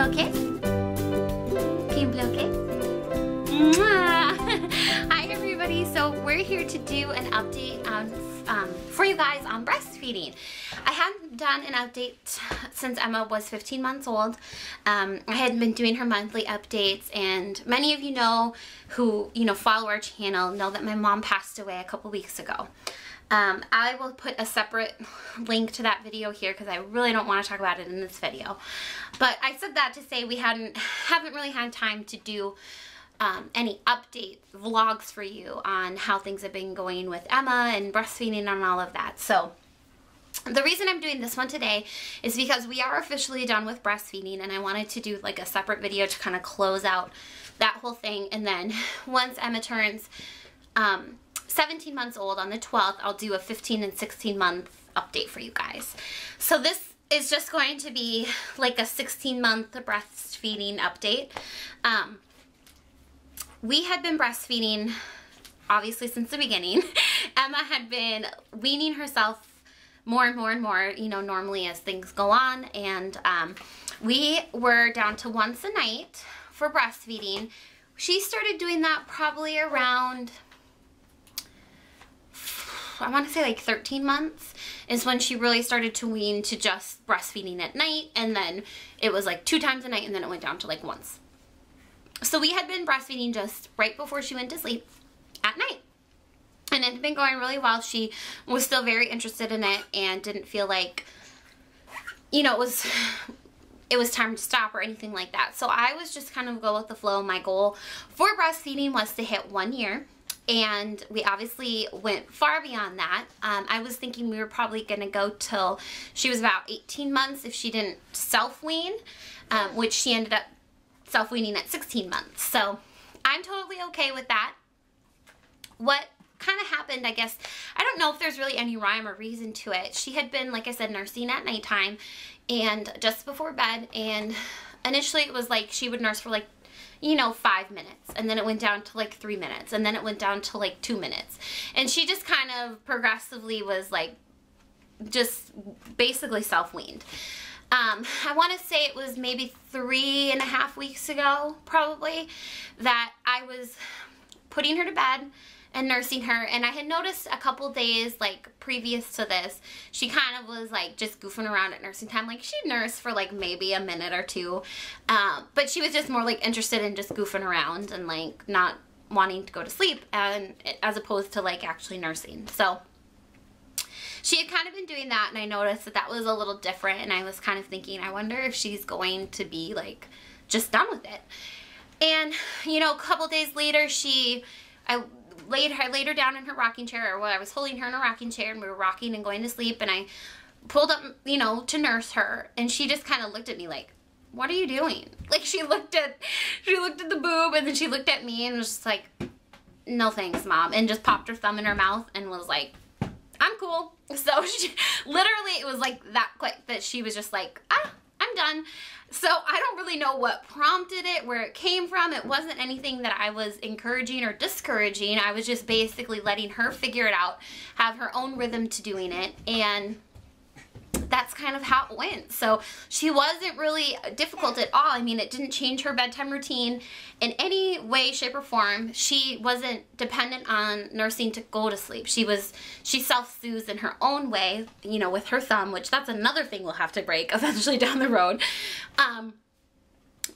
blow a kiss? Can you blow a kiss? Mwah! Hi everybody, so we're here to do an update on, for you guys on breastfeeding. I hadn't done an update since Emma was 15 months old. I hadn't been doing her monthly updates, and many of you know who follow our channel know that my mom passed away a couple weeks ago. I will put a separate link to that video here because I really don't want to talk about it in this video. But I said that to say we haven't really had time to do any update vlogs for you on how things have been going with Emma and breastfeeding and all of that. So the reason I'm doing this one today is because we are officially done with breastfeeding, and I wanted to do like a separate video to kind of close out that whole thing. And then once Emma turns 17 months old on the 12th, I'll do a 15 and 16 month update for you guys. So this is just going to be like a 16-month breastfeeding update. We had been breastfeeding obviously since the beginning. Emma had been weaning herself more and more and more, normally as things go on, and we were down to once a night for breastfeeding. She started doing that probably around, I want to say like 13 months is when she really started to wean to just breastfeeding at night, and then it was like 2 times a night, and then it went down to like once. So we had been breastfeeding just right before she went to sleep at night, and it had been going really well. She was still very interested in it and didn't feel like, it was time to stop or anything like that. So I was just kind of go with the flow. My goal for breastfeeding was to hit 1 year. And we obviously went far beyond that. I was thinking we were probably going to go till she was about 18 months if she didn't self-wean, which she ended up self-weaning at 16 months. So I'm totally okay with that. What kind of happened, I guess, I don't know if there's really any rhyme or reason to it. She had been, like I said, nursing at nighttime and just before bed. And initially it was like she would nurse for like 5 minutes, and then it went down to like 3 minutes, and then it went down to like 2 minutes, and she just kind of progressively was like just basically self-weaned. I want to say it was maybe 3.5 weeks ago probably that I was putting her to bed and nursing her, and I had noticed a couple days like previous to this she kind of was like just goofing around at nursing time. Like she'd nurse for like maybe a minute or two, but she was just more like interested in just goofing around and like not wanting to go to sleep, and as opposed to like actually nursing. So she had kind of been doing that, and I noticed that was a little different, and I was kind of thinking, I wonder if she's going to be like just done with it. And a couple days later I laid her down in her rocking chair, or I was holding her in a rocking chair, and we were rocking and going to sleep, and I pulled up, to nurse her, and she just kind of looked at me like, what are you doing? Like she looked at the boob, and then she looked at me and was just like, no thanks, Mom, and just popped her thumb in her mouth and was like, I'm cool. So she literally, it was like that quick that she was just like, I'm done. So I don't really know what prompted it, where it came from. It wasn't anything that I was encouraging or discouraging. I was just basically letting her figure it out, have her own rhythm to doing it, and that's kind of how it went. So she wasn't really difficult at all. I mean, it didn't change her bedtime routine in any way, shape, or form. She wasn't dependent on nursing to go to sleep. She self-soothes in her own way, with her thumb, which that's another thing we'll have to break eventually down the road.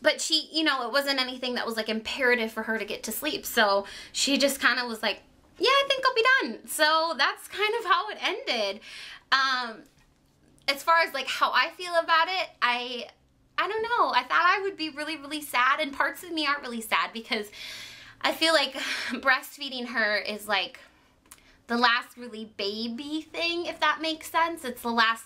But she, it wasn't anything that was like imperative for her to get to sleep. So she just kind of was like, yeah, I think I'll be done. So that's kind of how it ended. As far as like how I feel about it, I don't know. I thought I would be really, really sad, and parts of me are really sad because I feel like breastfeeding her is like the last really baby thing, if that makes sense. It's the last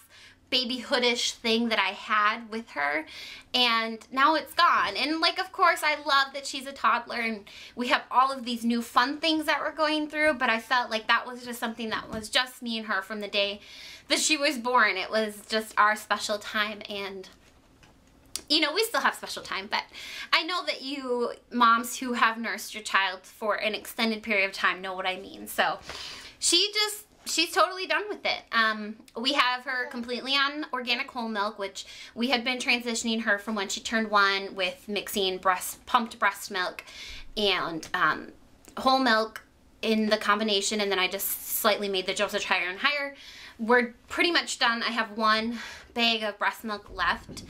babyhoodish thing that I had with her, and now it's gone. And like, of course, I love that she's a toddler and we have all of these new fun things that we're going through, but I felt like that was just something that was just me and her from the day that she was born. It was just our special time, and we still have special time, but I know that you moms who have nursed your child for an extended period of time know what I mean. So she just she's totally done with it. We have her completely on organic whole milk, which we had been transitioning her from when she turned 1 with mixing pumped breast milk and whole milk in the combination, and then I just slightly made the dosage higher and higher. We're pretty much done. I have 1 bag of breast milk left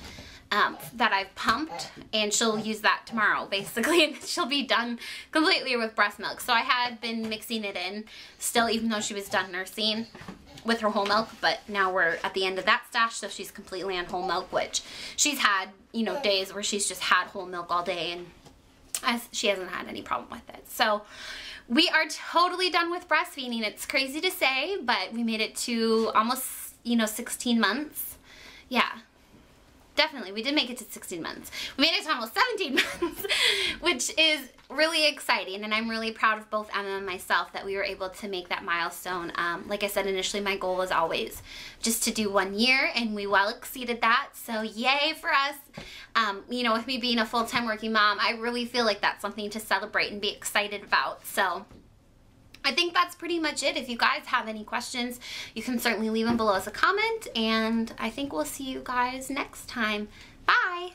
that I've pumped, and she'll use that tomorrow basically, and she'll be done completely with breast milk. So I had been mixing it in still, even though she was done nursing with her whole milk, but now we're at the end of that stash, so she's completely on whole milk, which she's had, you know, days where she's just had whole milk all day, and she hasn't had any problem with it. So we are totally done with breastfeeding. It's crazy to say, but we made it to almost, you know, 16 months. Yeah. Definitely, we did make it to 16 months. We made it to almost 17 months, which is really exciting, and I'm really proud of both Emma and myself that we were able to make that milestone. Like I said, initially my goal was always just to do 1 year, and we well exceeded that, so yay for us. You know, with me being a full-time working mom, I really feel like that's something to celebrate and be excited about, so I think that's pretty much it. If you guys have any questions, you can certainly leave them below as a comment, and I think we'll see you guys next time. Bye!